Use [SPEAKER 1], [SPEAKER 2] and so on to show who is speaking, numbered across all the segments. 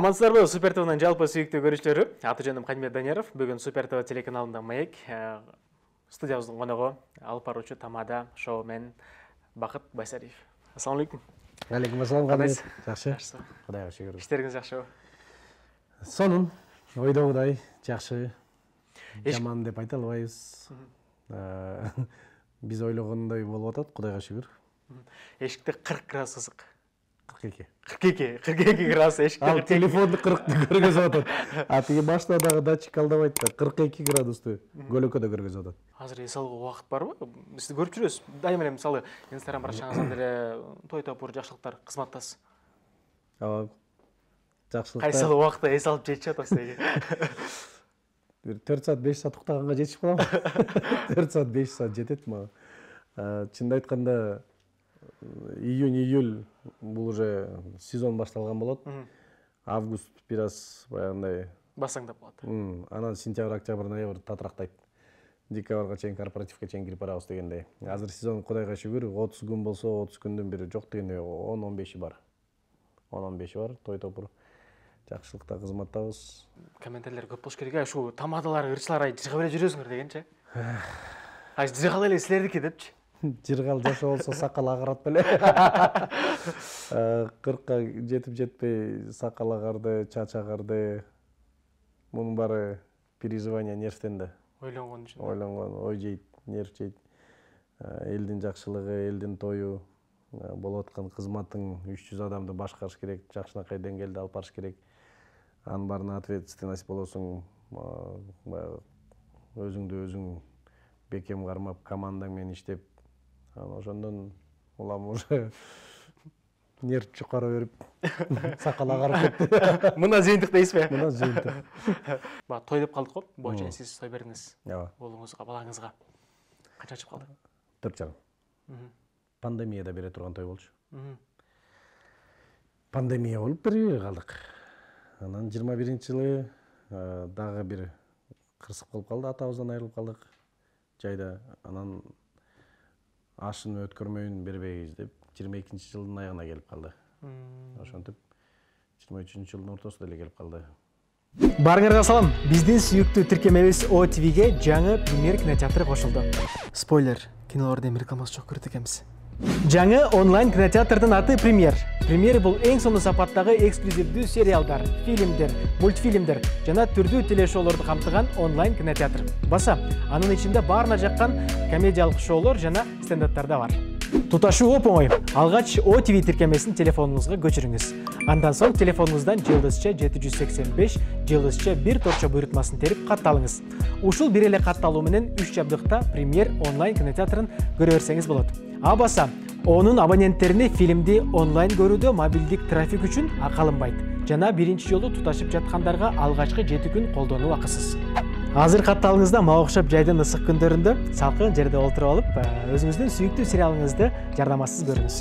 [SPEAKER 1] Амансыздарбы, Супер ТВнын жалпы сүйүктүү көрүүчүлөрү. Аты жөнүм Кадимбек Данияров. Бүгүн Супер ТВ телеканалында маек. Студиябыздын коногу алып баруучу тамада шоумен Бакыт Байсариев. Ассаламу алейкум.
[SPEAKER 2] Алейкум ассалам.
[SPEAKER 1] Кандайсыз?
[SPEAKER 2] Жакшы.
[SPEAKER 1] Жакшы.
[SPEAKER 2] Кудайга шүгүр.
[SPEAKER 1] Иштериңиз жакшыбы?
[SPEAKER 2] Сонун, ойдогудай жакшы. Жаман деп айта албайбыз. Биз ойлогондой болуп атат, Кудайга шүгүр.
[SPEAKER 1] Эшикте 40 градус ысык.
[SPEAKER 2] 42
[SPEAKER 1] градус эшикте.
[SPEAKER 2] Ал телефонду 40-ты көргөзүп атат. А тиги баштадагы датчик алдабайт да, 42 градусту көлөкөдө көргөзүп атат.
[SPEAKER 1] Азыр эс алууга убакыт барбы? Сизди көрүп жүрөбүз. Дайыма эле мисалы Instagram баракчаңыздан деле той топур жакшылыктар кызматтасыз.
[SPEAKER 2] Ооба. Жакшылыктар.
[SPEAKER 1] Кайсы убакытта эс алып жетишип атасыз деги.
[SPEAKER 2] Бир 4 саат 5 саат уктаганга жетишип калам. 4 саат 5 саат жетет мага. Чынын айтканда июнь-июль бул уже сезон башталган болот. Август бир аз баягындай
[SPEAKER 1] Басаңдап калат.
[SPEAKER 2] Анан сентябрь, октябрь, ноябрь татырактайт. Декабрга чейин корпоративге чейин кирип барабыз дегендей. Азыр сезон Кудайга шүгүр 30 күн болсо 30 күндүн бири жок дегендей 10-15 бар. 10-15 бар. Той топур жакшылыкта кызматтабыз.
[SPEAKER 1] Комментарийлер көп болуш керек. Ушу тамадалар, ырчылар жыргап эле жүрөсүңөр дегенчи. Жыргал эле силердики депчи.
[SPEAKER 2] Жыргал жашоо болсо сакал агарат беле. 40ка жетип жетпей сакал агарды, чач агарды. Мунун баары переживание нервтен да.
[SPEAKER 1] Ойлонгон үчүн.
[SPEAKER 2] Ойлонгон, ой жейт, нерв жейт. Элдин жакшылыгы, элдин тою, болуп аткан кызматтың 300 адамды башкарыш керек, жакшынакай деңгээлде алып барыш керек. Анын баарына ответственность болосуң, өзүңдү өзүң бекем кармап, командаң менен иштеп, ошондон улам уже нерв чукара берип, сакал агарып кетти.
[SPEAKER 1] Мына жыйынтык дейсизби?
[SPEAKER 2] Мына жыйынтык.
[SPEAKER 1] Той деп калдык го. Боочу сиз той бердиңиз.
[SPEAKER 2] Ооба.
[SPEAKER 1] Уулуңузга, балаңызга. Канча чыгып калды?
[SPEAKER 2] 4,5. Пандемияда бере турган той болчу. Пандемия болуп бере калдык. Анан 21-жылы дагы бир кырсык болуп калды, атабыздан айрылып калдык. Жайда анан ашын өткөрмөйүн бербейбиз деп 22-жылдын аягына келип калды. Ошентип 23-жылдын ортосунда эле келип калды.
[SPEAKER 1] Баарыңарга салам. Биздин сүйүктүү тиркемебиз OTV'ге жаңы премьер кинотеатр кошулду. Спойлер, кинолордо эми рекламасы жок көрөт экенбиз. Жаңы онлайн кинотеатрдын аты Премьер. Премьер бул эң сонун сапаттагы эксклюзивдүү сериалдар, фильмдер, мультфильмдер жана түрдүү телешоулорду камтыган онлайн кинотеатр. Баса, анын ичинде баарына жаккан комедиялык шоулор жана стендаттар да бар. Туташуу оңой. Алгач OTV тиркемесин телефонуңузга көчүрүңүз. Андан соң телефонуңуздан жылдызча 785, жылдызча 1 торчо буйрутмасын терип катталыңыз. Ушул бир эле катталуу менен 3 жабдыкта Премьер онлайн кинотеатрын көрө берсеңиз болот. Баса, онун абоненттерине фильмди онлайн көрүүдө мобилдик трафик үчүн акы алынбайт. Жана биринчи жолу туташып жаткандарга алгачкы 7 күн колдонуу акысыз. Азыр катталыңызда мага окшоп жайдын ысык күндөрүндө салкын жерде олтуруп алып, өзүңүздүн сүйүктүү сериалыңызды жардамасыз көрүңүз.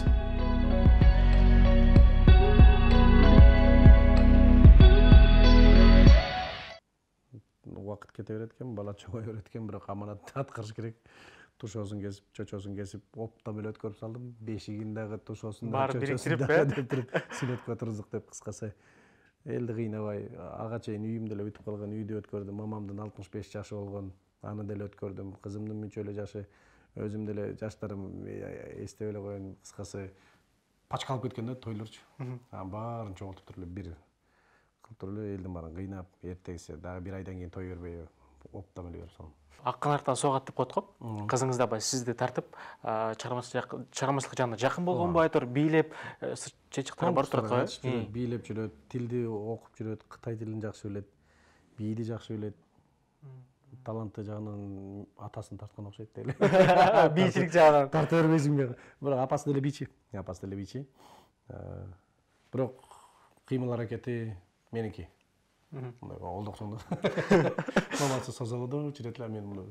[SPEAKER 2] Убакыт кете берет экен, бала чоңой берет экен, бирок аманатты аткарыш керек. Тушоосун кесип, чочосун кесип, оптом эле өткөрүп салдым. Бешигин дагы, тушоосун дагы, чочосун дагы сүнөткө турдук деп кыскасы. Элди кыйнабай, ага чейин үйүм деле бүтүп калган, үйдө өткөрдүм. Мамамдын 65 жашы болгон, аны деле өткөрдүм. Кызымдын мүнчө эле жашы, өзүм деле жаштарым эстеп эле коеюн. Кыскасы пачкалып кеткен да тойлорчу. Баарын чоңолтуп туруп эле бир кылып туруп эле элдин баарын кыйнап, эртегиси дагы бир айдан кийин той бербей оптом эле берип салдым.
[SPEAKER 1] Ак канаттан согат деп коет го. Кызыңыз да сизди тартып, чыгармачылык жагына жакын болгонбу айтор, бийлеп, чечиктер барып турат го.
[SPEAKER 2] Бийлеп жүрөт, тилди окуп жүрөт, Кытай тилин жакшы билет, бийди жакшы билет. Таланты жагынан атасын тарткан окшойт дейли.
[SPEAKER 1] Бийчилик жагынан
[SPEAKER 2] тарта бербейсиңби? Бирок апасы деле бийчи. Бирок кыймыл аракети меники. Олдоксондо. Мамасы созолодо, чиретла мен муну.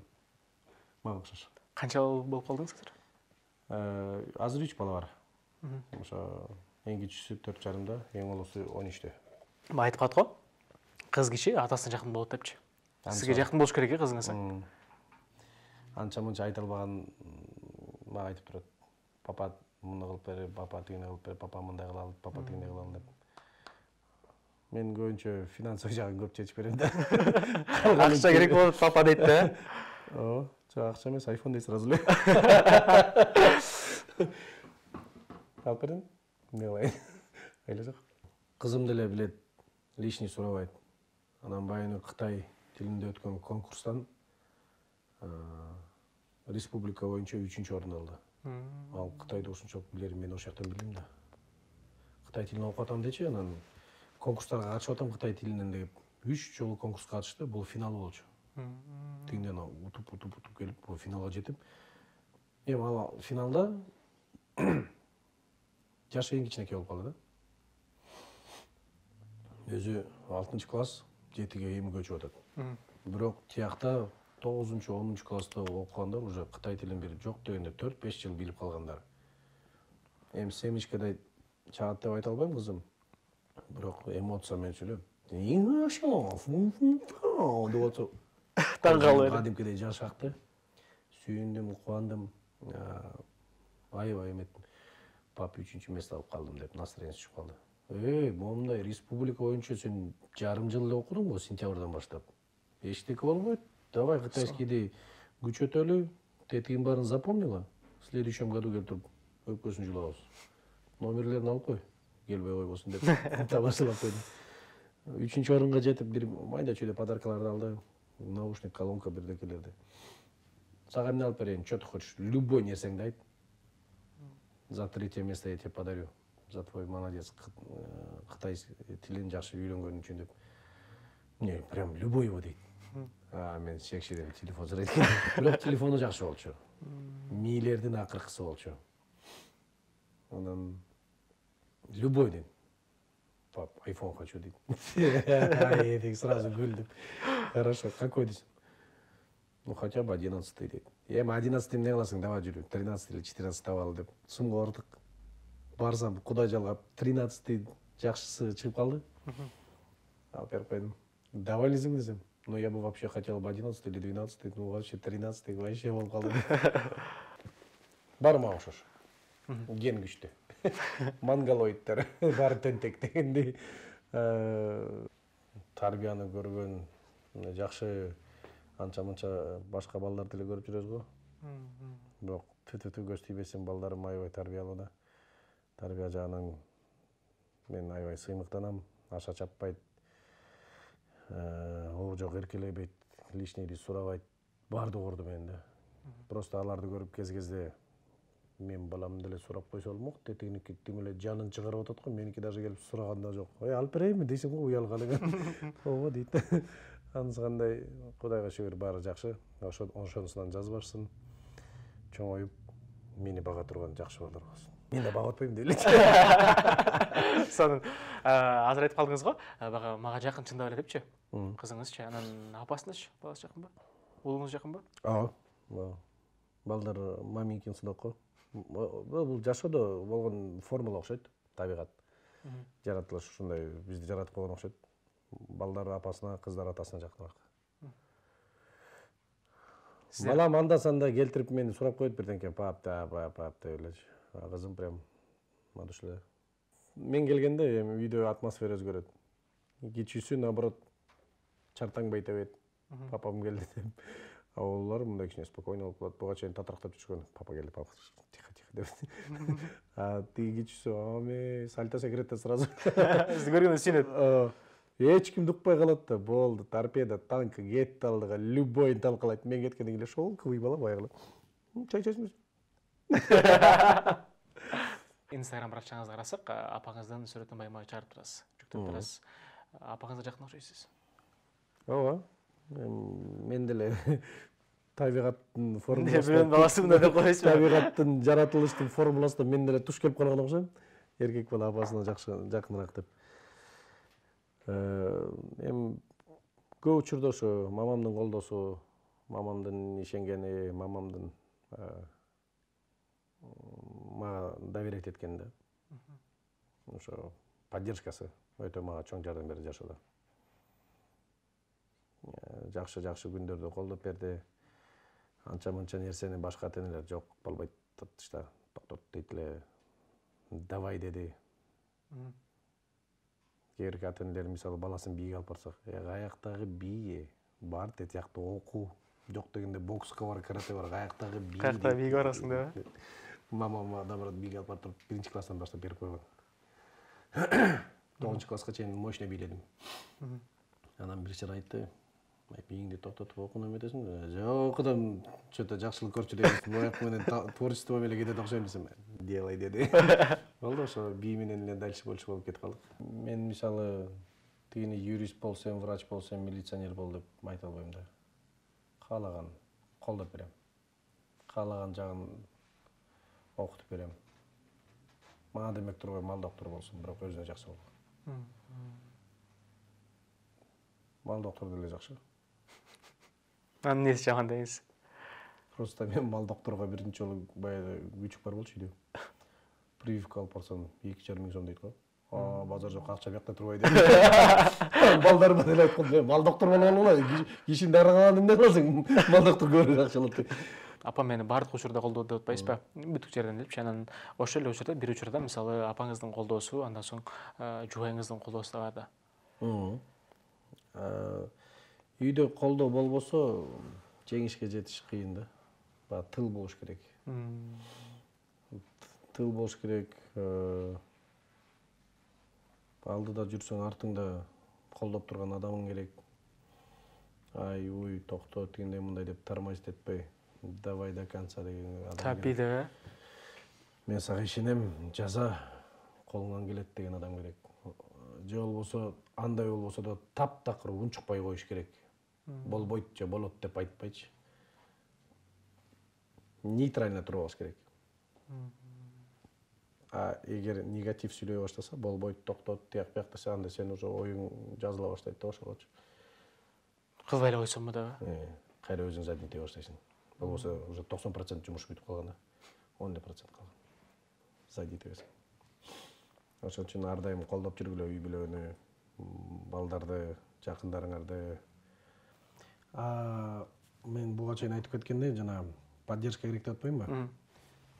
[SPEAKER 2] Мага окшош.
[SPEAKER 1] Канча болуп калдыңыз азыр?
[SPEAKER 2] Азыр 3 бала бар. Ошо эң кичүүсү 4,5-да, эң улуусу 13-тө.
[SPEAKER 1] Айтып калат го. Кыз киши атасына жакын болот депчи. Сизге жакын болуш керек кызыңыз.
[SPEAKER 2] Анча мынча айта албаган мага айтып турат. Папа муну кылып бер, папа тигини кылып бер, папа мындай кылалы, папа тигиндей кылалы деп. Мен көбүнчө финансовый жагын көп чечип берем да.
[SPEAKER 1] Акча керек болот папа дейт да.
[SPEAKER 2] Ооба, жок акча эмес, iPhone дейт сразу эле. Алып бердим. Эмне кылайын? Айла жок. Кызым деле билет, лишний сурабайт. Анан баягы Кытай тилинде өткөн конкурстан республика боюнча 3-чү орун алды. Ал Кытайды ушунчалык билерин мен ошол жактан билдим да. Кытай тилин окуп атам дечи, анан конкурстарга катышып атам Кытай тилинен деп 3 жолу конкурска катышты, бул финал болчу. Тигинден утуп келип, бул финалга жетип, эми ал финалда жашы эң кичинекей болуп калды да. Өзү 6-класс, 7-ге эми көчүп атат. Бирок тиякта 9-10 класста окугандар уже Кытай тилин бир жок дегенде 4-5 жыл билип калгандар. Эми семечкеде чаат деп айта албайм кызым. Бирок эмоция менен сүйлөп. Деп атса,
[SPEAKER 1] Таң калып.
[SPEAKER 2] кадимкидей жаш акты. Сүйүндүм, кубандым. Аябай эметтим. Пап 3-чү место алып калдым деп настроениеси түшүп калды. Момундай республика боюнча сен жарым жыл эле окудуң го сентябрдан баштап. Эчтеке болбойт. Давай кытайскийди күчөтөлү, тетигин баарын запомнила. В следующем году келип туруп өпкөсүн жулабыз. Номерлерин алып кой, келбей койбосун деп табашалап койдум. 3-чү орунга жетип бир майда чүйдө подаркаларды алды. Наушник, колонка, бирдекелерди. Сага эмне алып берейин? Что ты хочешь? Любой нерсеңди айт. За 3-е место я тебе подарю. За твой молодец. Кытай тилин жакшы үйрөнгөн үчүн деп. Не, прям любой его дейт. Мен шекшиден телефон сурайт. Бирок телефону жакшы болчу. Мийлердин акыркысы болчу. Анан любой дейт. Пап, iPhone хочу дейт. Я сразу күлдүм. Хорошо, какой дейсиң? Ну, хотя бы 11-й дейт. Эми 11-й эмне кыласың? Давай жүрү, 13 или 14 таап ал деп. Сумга бардык. Барсам, Кудай жалгап, 13-й жакшысы чыгып калды. Алып берип койдум. Довольныйсың десем. Ну, я бы вообще хотел бы 11 или 12, ну, вообще 13 вообще болуп калды. Баарыма окшош. Ген күчтүү. Монголоидтер, баары тентек дегендей. Тарбияны көргөн, жакшы анча-мынча башка балдар деле көрүп жүрөбүз го. Бирок түтү көз тийбесин балдарым аябай тарбиялуу да. Тарбия жагынан мен аябай сыймыктанам, аша чаппайт. Жок эркелебейт, лишнийди сурабайт. Баардыгы орду менен да. Просто аларды көрүп кез-кезде мен балам деле сурап койсо болмок, тетигиники тим эле жанын чыгарып атат го, меники даже келип сураган да жок. Алып берейинби дейсиң го, уялган. Ооба дейт. Анысы кандай, Кудайга шүгүр баары жакшы. Ошонусунан жазбашсын. Чоңоюп мени бага турган жакшы балдар болсун. Мен да бага атпайм деп элечи.
[SPEAKER 1] Сонун азыр айтып калдыңыз го, бага мага жакын чындап эле депчи. Кызыңызчы, анан апасынычы, баласы жакынбы? Уулуңуз жакынбы?
[SPEAKER 2] Ооба. Балдар маминкин сынок го. Бул жашоодо болгон формула окшойт, табигат. Жаратылыш ушундай бизди жаратып койгон окшойт. Балдар апасына, кыздар атасына жакыныраак. Балам анда-санда келтирип мени сурап коет бирденке, пап деп элечи. Кызым прям мадуш эле. Мен келгенде эми үйдө атмосфера өзгөрөт. Кичүүсү наоборот чартаңбай тебет. Папам келди деп. Аулалар мындай кичине спокойно болуп калат. Буга чейин татырактап жүргөн. Папа келди, папа. Тихо деп. Тиги кичүүсү, ами сальто секретте сразу.
[SPEAKER 1] Сизди көргөндө сүйүнөт.
[SPEAKER 2] Эч кимди укпай калат да, болду, торпеда, танк, кетти алдыга, любойн талкалайт. Мен кеткенден кийин эле шолкуй бала баягы. Чай чачмыз.
[SPEAKER 1] Instagram баракчаңызга карасак, апаңыздын сүрөтүн байма чыгарып турасыз, жүктөп турасыз. Апаңызга жакын окшойсуз.
[SPEAKER 2] Ооба. Мен деле табигаттын формуласы.
[SPEAKER 1] Мен баласымда деп коесуз.
[SPEAKER 2] Табигаттын жаратылыштын формуласына мен деле туш келип калган окшойм. Эркек бала апасына жакыныраак деп. Эми көп учурда ошо мамамдын колдосу, мамамдын ишенгени, мамамдын мага доверять эткени да. Ошо поддержкасы өтө мага чоң жардам берди жашоодо. Жакшы күндөрдө колдоп берди. Анча-мынча нерсени башка ата-энелер жок болбойт тышта. Токтот дейт эле. Давай деди. кээ бирки ата энелер мисалы баласын бийге алып барсак, каяктагы бий бар, тиякта окуу жок дегенде бокска бар, карате бар, каяктагы бий.
[SPEAKER 1] Каяктагы бийге барасың да?
[SPEAKER 2] Мама наоборот бийге алып барып, 1-класстан баштап берип койгон. 9-класска чейин мощно бийледим. Анан бир жер айтты, бийиңди токтотуп окууну эметесиң? Жок, адам что-то жакшылык көрчү деген бояк менен творчество менен кетет окшойм десем, делай деди. Болду, ошо бий менен эле дальше больше болуп кетип калдык. Мен мисалы тигини юрист болсом, врач болсом, милиционер бол деп айта албайм да. Каалаган колдоп берем. Каалаган жагын окутуп берем. Мага демек турбай мал доктор болсун, бирок өзүнө жакшы болгон. Мал доктор деле жакшы.
[SPEAKER 1] Анын эмнеси жаман деңиз?
[SPEAKER 2] Просто мен мал докторго биринчи жолу баягы күчүк бар болчу үйдө. Прививка алып барсам 2,5 миң сом дейт го. Базар жок, акча бияқта турбайт. Балдар менен айтканда, мал доктор болгон эле, кишини дарыган эмне кыласың? Мал доктор көбүрөөк акча алат деп.
[SPEAKER 1] Апам мени баардык учурда колдоду деп атпайсызбы? Бүтүк жерден элепчи, анан ошол эле учурда бир учурда мисалы апаңыздын колдоосу, андан соң жубайыңыздын колдоосу да бар да.
[SPEAKER 2] Үйдө колдоо болбосо жеңишке жетиш кыйын да. Тыл болуш керек. Тыл болуш керек. Алдыда жүрсөң, артыңда колдоп турган адамың керек. Ай, уй, токто, тигиндей мындай деп тормозить этпей, давай до конца деген адам.
[SPEAKER 1] Таппей да.
[SPEAKER 2] Мен сага ишенем, жаза колуңан келет деген адам керек. Же болбосо, андай болбосо да таптакыр унчукпай коюш керек. Болбойт же болот деп айтпайчы. Нейтрально тура алыш керек. Эгер негатив сүйлөй баштаса, болбойт, токтот, тияк бияк десе, анда сен уже оюң жазыла баштайт да ошолочу.
[SPEAKER 1] Кылбай эле койсомбу дагы?
[SPEAKER 2] Кайра өзүң заднийтей баштайсың. Болбосо уже 90% жумуш бүтүп калган да. 10% калган. Заднийтей берсең. Ошон үчүн ар дайым колдоп жүргүлө үй бүлөнү, балдарды, жакындарыңарды. Мен буга чейин айтып кеткендей, жана поддержка керек деп атпаймынбы?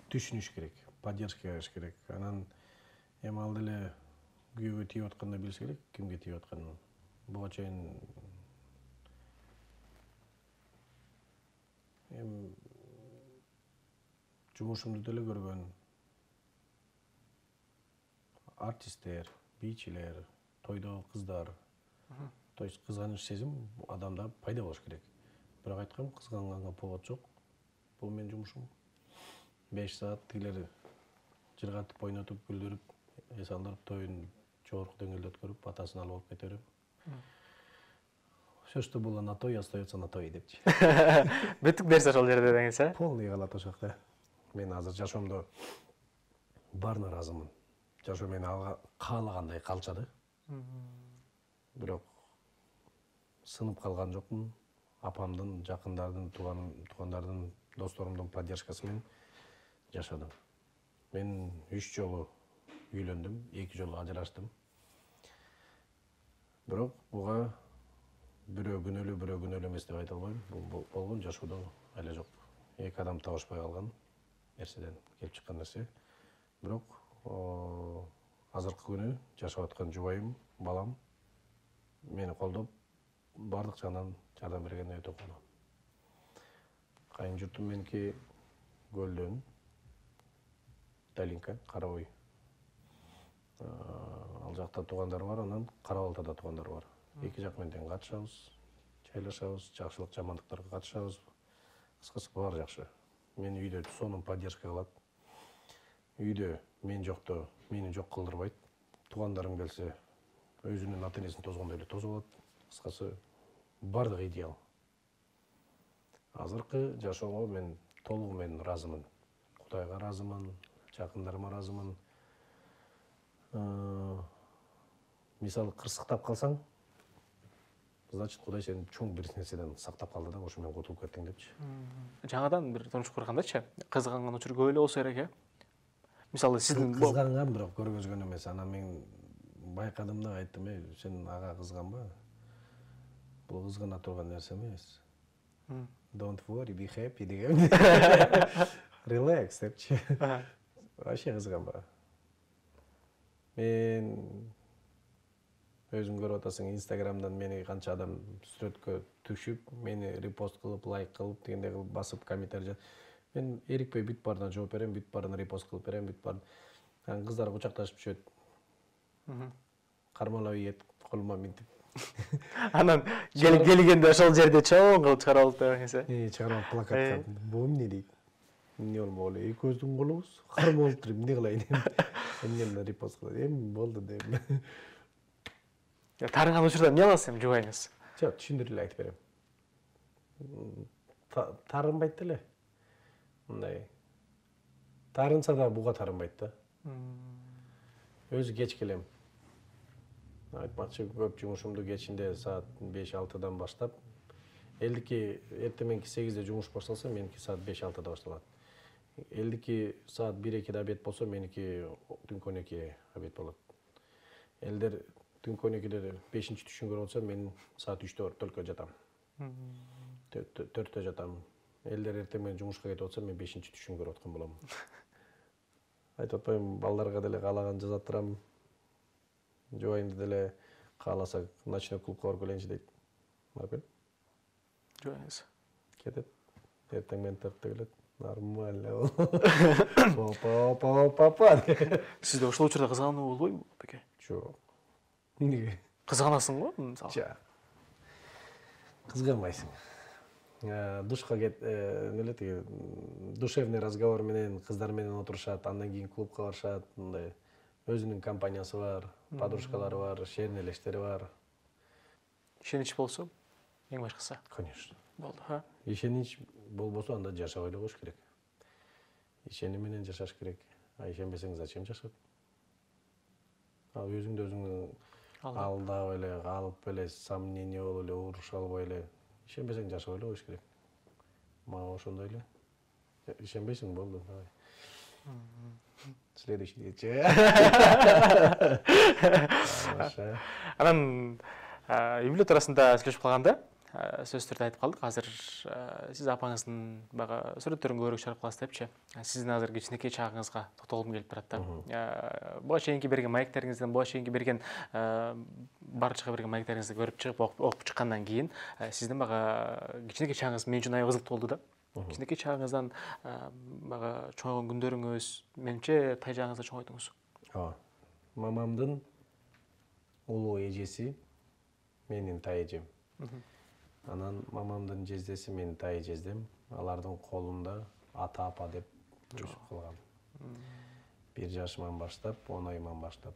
[SPEAKER 2] Түшүнүш керек, поддержка бериш керек. Анан эми ал деле күйөөгө тийип атканда билсе керек, кимге тийип атканын. Буга чейин жумушумду деле көргөн артисттер, бийчилер, тойдогу кыздар. То есть кызганыч сезим адамда пайда болуш керек. Бирок айткам, кызганганга повод жок. Бул менин жумушум. 5 саат тигилер жыргатып, ойнотуп, күлдүрүп, эс алдырып, тоюн жогорку деңгээлде өткөрүп, батасын алып алып кетерим. Все, что было на той, остается на той депчи.
[SPEAKER 1] Бүттүк нерсе ошол жерде деңиз,
[SPEAKER 2] Полный калат ошол жакта. Мен азыр жашоомдо баарына ыраазымын. Жашоо мени алга каалагандай калчады. Бирок сынып калган жокмун. Апамдын, жакындардын, туугандардын, досторумдун поддержкасы менен жашадым. Мен 3 жолу үйлөндүм, 2 жолу ажыраштым. Бирок буга бирөө күнөөлүү эмес деп айта албайм. Бул болгон жашоодо эле жок. Эки адам табышпай калган нерседен келип чыккан нерсе. Бирок азыркы күнү жашап аткан жубайым, балам мени колдоп, бардык жагынан жардам бергенине өтө кубанам. Кайын журтум меники Көлдөн, Талинка, Карабой. Ал жакта туугандар бар, анан Кара Балтада туугандар бар. Эки жак менден катышабыз, чайлашабыз, жакшылык жамандыктарга катышабыз. Кыскасы баары жакшы. Мени үйдө сонун поддержка кылат. Үйдө мен жокто мени жок кылдырбайт. Туугандарым келсе, өзүнүн ата энесин тозгондой эле тосуп алат. Кыскасы бардыгы идеал. Азыркы жашоого мен толугу менен ыраазымын. Кудайга ыраазымын, жакындарыма ыраазымын. Мисалы кырсыктап калсаң, значит, Кудай сени чоң бир нерседен сактап калды да, ошо менен кутулуп кеттиң депчи.
[SPEAKER 1] Жаңадан бир турмуш кургандачы, кызганган учур көп эле болсо керек, Мисалы сиздин
[SPEAKER 2] кызганган, бирок көргөзгөн эмес. Анан мен байкадым да, айттым, сен ага кызганба. Бул кызгана турган нерсе эмес. Don't worry, be happy деген. Relax депчи. Вообще кызганба. Мен өзүң көрүп атасың, Инстаграмдан мени канча адам сүрөткө түшүп, мени репост кылып, лайк кылып, дегендей кылып басып комментарий жазып. Мен эрикпей бүт баарына жооп берем, бүт баарына репост кылып берем, бүт баарын. Анан кыздар кучакташып түшөт. Кармалап ийет, колума минтип.
[SPEAKER 1] Анан келгенде ошол жерде чоң кылып чыгарып алып деген эсе.
[SPEAKER 2] Чыгарып плакатка. Бу эмне дейт? Эмне болмок эле? Экөөбүздүн колубуз кармалып туруп эмне кылайын? Эмне репост кылайын? Эми болду дейм.
[SPEAKER 1] Тарынган учурда эмне аласыз жубайыңыз?
[SPEAKER 2] Жок, түшүндүрүп эле айтып берем. Тарынбайт эле. Мындай. Тарынса да буга тарынбайт да. Өзү кеч келем. Айтмакчы, көп жумушумду кечинде саат 5-6дан баштап, элдики эртеменки 8де жумуш башталса, меники саат 5-6да башталат. Элдики саат 1-2де обед болсо, меники түнкү 12 обед болот. Элдер түнкү 12де 5-чи түшүн көрүп атса, мен саат 3дө только жатам. 4дө жатам. Элдер эртең менен жумушка кетип атса, мен 5-чи түшүн көрүп аткан болом. Айтып атпайм, балдарга деле каалаган жаза турам. Жубайымды деле кааласа ночной клубка барып келейинчи дейт. Барып кел.
[SPEAKER 1] Жубайыңыз
[SPEAKER 2] Кетет. Эртең менен 4дө келет. Нормально. Папа.
[SPEAKER 1] Сизде ошол учурда кызгануу болбойбу, беке?
[SPEAKER 2] Жок. Эмнеге?
[SPEAKER 1] Кызганасың го, мисалы.
[SPEAKER 2] Жок. Кызганбайсың. Душка кет, эмне тиги душевный разговор менен кыздар менен отурушат, андан кийин клубка барышат, мындай өзүнүн компаниясы бар, подружкалары бар, шернелештери бар.
[SPEAKER 1] Ишенич болсо, эң башкысы.
[SPEAKER 2] Конечно.
[SPEAKER 1] Болду, ха?
[SPEAKER 2] Ишенич болбосо анда жашабай эле коюш керек. Ишеним менен жашаш керек. Ишенбесең зачем жашап? Өзүңдү өзүң алдап эле, калып эле, сомнение болуп эле, уруша албай эле. Ишенбесең жашабай эле коюш керек. Мага ошондой эле. Ишенбейсиң, болду. Следующий дечи.
[SPEAKER 1] Анан юбилей туурасында сүйлөшүп калганда, сөз түрдө айтып калдык. Азыр сиз апаңыздын бага сүрөттөрүн көбүрөөк чыгарып каласыз депчи. Сиздин азыр кичинекей чагыңызга токтолгум келип турат да. Буга чейинки берген маектериңизден, буга чейинки берген барчага берген маектериңизди көрүп чыгып, окуп чыккандан кийин, сиздин бага кичинекей чагыңыз мен үчүн аябай кызыктуу болду да. Кичинекей чагыңыздан бага чоңойгон күндөрүңүз, менимче тайжаңызда чоңойдуңуз.
[SPEAKER 2] Мамамдын улуу эжеси менин тай эжем. Анан мамамдын жездеси менин тай жездем. Алардын колунда ата апа деп өсүп калгам. 1 жашыман баштап, 10 айыман баштап,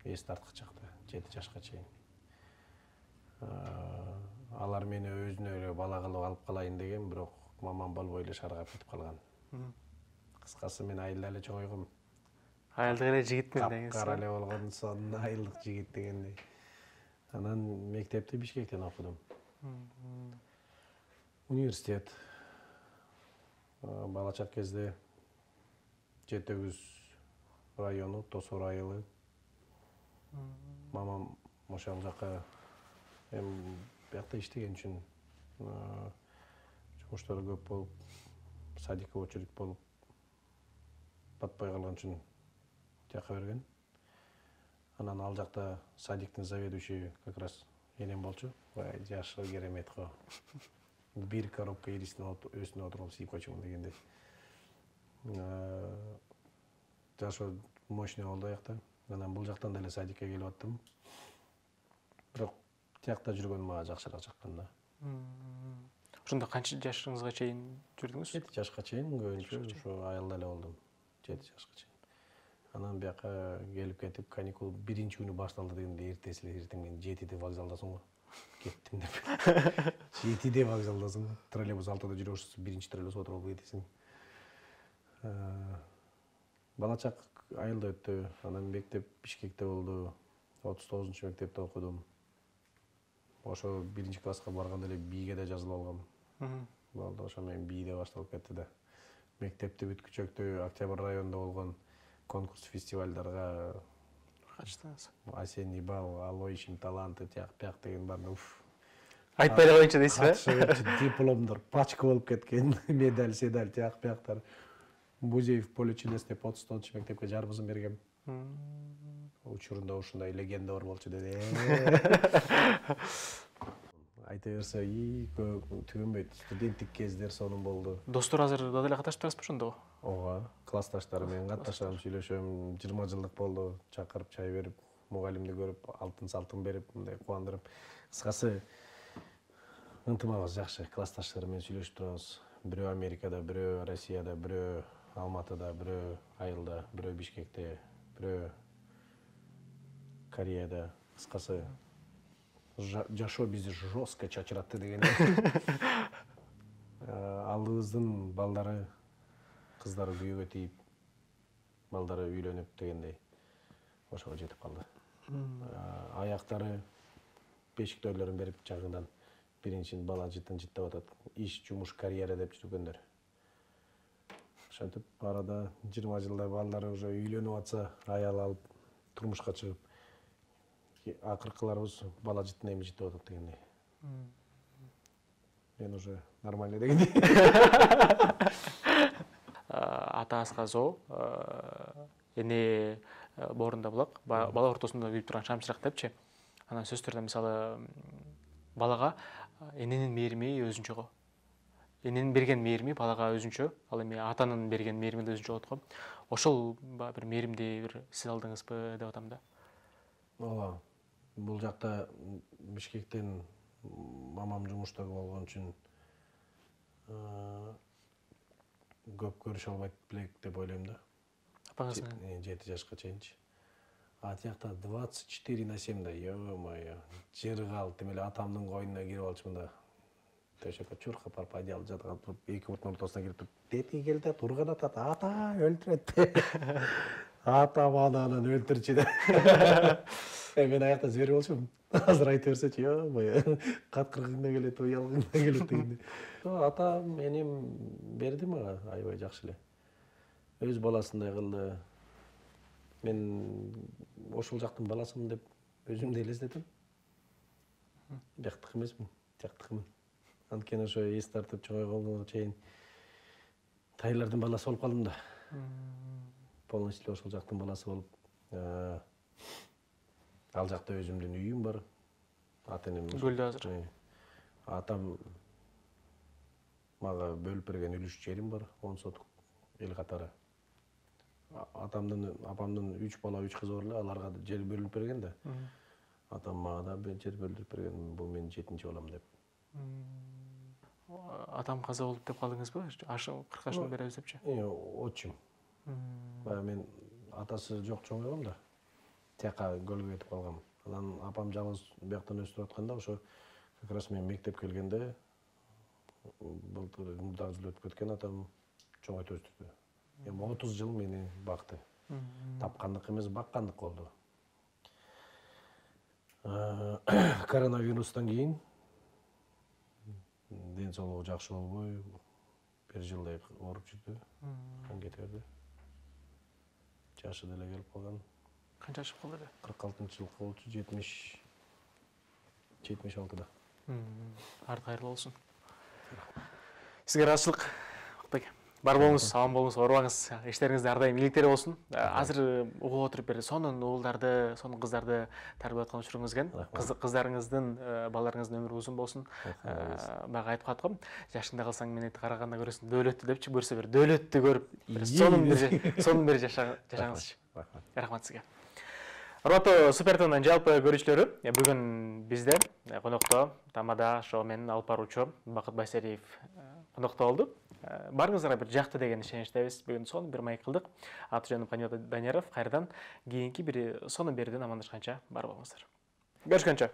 [SPEAKER 2] эс тарткы чакта, 7 жашка чейин. Алар мени өзүнө эле бала кылып алып калайын деген, бирок мамам болбой эле шаргап кетип калган. Кыскасы мен айылда эле чоңойгом.
[SPEAKER 1] Айылдык эле жигитмин дегенсиз.
[SPEAKER 2] Кара эле болгон сон айылдык жигит дегендей. Анан мектепти Бишкектен окудум. Университет. Бала чак кезде Жети Өгүз району, Тосор айылы. Мамам ошол жака биякта иштеген үчүн жумуштары көп болуп, садикке очередь болуп, батпай калган үчүн тияка берген. Анан ал жакта садиктин заведующий как раз энем болчу. Жашы керемет го. 1 коробка ирисин өстүнө отуруп сийип койчумун дегенде. Жашы мощный болду аякта. Анан бул жактан деле садикке келип аттым. Бирок тиякта жүргөн мага жакшыраак жаккан да.
[SPEAKER 1] Ошондо канча жашыңызга чейин жүрдүңүз?
[SPEAKER 2] 7 жашка чейин көбүнчө ошо айылда эле болдум. 7 жашка чейин. Анан бияка келип кетип, каникул 1-чи күнү башталды дегенде эртеси эле эртең менен 7-де вокзалдасың го. Кеттим деп. 7-де вокзалдасың го. Троллейбус 6-да жүрө баштаса 1-чи троллейбус отуруп кетесиң. Бала чак айылда өттү. Анан мектеп Бишкекте болду. 39-чу мектепте окудум. Ошо 1-чи класска барганда эле бийге да жазылып алгам. Болду, ошо менен бийде башталып кетти да. Мектепти бүткүчөктө Октябрь районунда болгон конкурс фестивальдарга
[SPEAKER 1] катыштыңыз.
[SPEAKER 2] Осенний бал, алой ишим таланты, тияк деген баарына
[SPEAKER 1] Айтпай эле коюнчу дейсизби?
[SPEAKER 2] Дипломдор пачка болуп кеткен, медаль, седаль, тияктар. Музеев поле чудес деп 39-чу мектепке жарымысын бергем. учурунда ушундай легенда бар болчу деди. Айта берсе, түгөнбөйт. Студенттик кездер сонун болду.
[SPEAKER 1] Достор азыр дагы эле катышып турасызбы ошондо?
[SPEAKER 2] Ооба, классташтарым менен катышам, сүйлөшөм. 20 жылдык болду. Чакырып чай берип, мугалимди көрүп, алтын салтын берип, мындай кубандырып. Кыскасы ынтымагыбыз жакшы. Классташтарым менен сүйлөшүп турабыз. Бирөө Америкада, бирөө Россияда, бирөө Алматыда, бирөө Айылда, бирөө Бишкекте, бирөө Кореяда. Кыскасы жашоо бизди жестко чачыратты дегенде. Алдыбыздын балдары, кыздары күйөөгө тийип, балдары үйлөнүп дегендей ошого жетип калды. Аяктары бешиктөөлөрүн берип жаңыдан биринчи бала жыттап атат. Иш, жумуш, карьера деп жүргөндөр. Ошентип арада 20 жылда балдары уже үйлөнүп атса, аял алып турмушка чыгып, акыркыларыбыз бала жыттын эми жыттап атат дегендей. Мен уже нормально дегендей.
[SPEAKER 1] Атаңызга зоо, эне боорунда булак, бала ортосунда күйүп турган шамчырак депчи. Анан сөздөрдө мисалы балага эненин мээрими өзүнчө го. Эненин берген мээрими балага өзүнчө, ал эми атанын берген мээрими да өзүнчө болот го. Ошол бир мээримди бир сиз алдыңызбы деп атам да.
[SPEAKER 2] Ооба. Бул жакта Бишкектен мамам жумушта болгон үчүн көп көрүшө албайт белек деп ойлойм да.
[SPEAKER 1] Апаңыздын
[SPEAKER 2] 7 жашка чейинчи. А тиякта 24/7 да, ё-моё, жыргалып, демеле атамдын койнуна кирип алчумун да. Төшөккө чуркап барып одеяло жаткан туруп, эки буртун ортосуна кирип туруп, дети келди, турган атат, ата өлтүрөт. Атам анан өлтүрчү да. Мен аякта жиберип болчумун. Азыр айта берсечи, ё-моё, каткыргың келет, уялгың келет дегенде. Атам, энем берди мага, аябай жакшы эле. Өз баласындай кылды. Мен ошол жактын баласымын деп өзүмдү элестетем. Жактык эмесмин, жактыкмын. Анткени ошо эс тартып чоңойгонго чейин тайлардын баласы болуп калдым да. Полностью ошол жактын баласы болуп, ал жакта өзүмдүн үйүм бар. Ата-энем
[SPEAKER 1] Гүлдө азыр.
[SPEAKER 2] Атам мага бөлүп берген үлүш жерим бар, 10 сотук эл катары. Апамдын 3 бала, 3 кызы бар эле, аларга жер бөлүп берген да. Атам мага да жер бөлүп берген, бул менин 7-чи балам деп.
[SPEAKER 1] Атам каза болуп деп калдыңызбы? 40 жашына беребиз депчи.
[SPEAKER 2] Отчим. Баягы мен атасы жок чоңойгом да. Тияка көлгө кетип калгам. Анан апам жалгыз бияктан өстүрүп атканда, ошо как раз мен мектеп келгенде былтыр мурдагы жыл өтүп кеткен атам чоңойтуп өстүрдү. Эми 30 жыл мени бакты. Тапкандык эмес, баккандык болду. Коронавирустан кийин ден соолугу жакшы болбой, бир жылдай ооруп жүрдү. Анан кете берди. Жашы деле келип калган.
[SPEAKER 1] Канча жаш болду эле?
[SPEAKER 2] 46-жылкы болчу, 76-да.
[SPEAKER 1] Арты кайырлуу болсун. Сизге ыраазычылык, Акбек. Бар болуңуз, аман болуңуз, оорубаңыз. Иштериңизде ар дайым ийгиликтер болсун. Азыр угуп отуруп бир сонун уулдарды, сонун кыздарды тарбиялап аткан учуруңуз экен. Кыздарыңыздын, балдарыңыздын өмүрү узун болсун. Бага айтып аткам, жашыңда калсаң менети караганда көрөсүң дөөлөттү депчи, көрсө бир дөөлөттү көрүп, сонун бир жашаңызчы. Рахмат сизге. Урматтуу Супертонун жалпы көрүүчүлөрү, бүгүн бизде конокто Тамада шоу менен алып баруучу Бакыт Байсериев конокто болду. Барыңыздарга бир жакты деген ишеничтебиз. Бүгүн сонун бир маек кылдык. Аты жөнүм Каниот Данияров. Кайрадан кийинки бир сонун берүүдөн амандашканча бар болуңуздар. Көрүшкөнчө.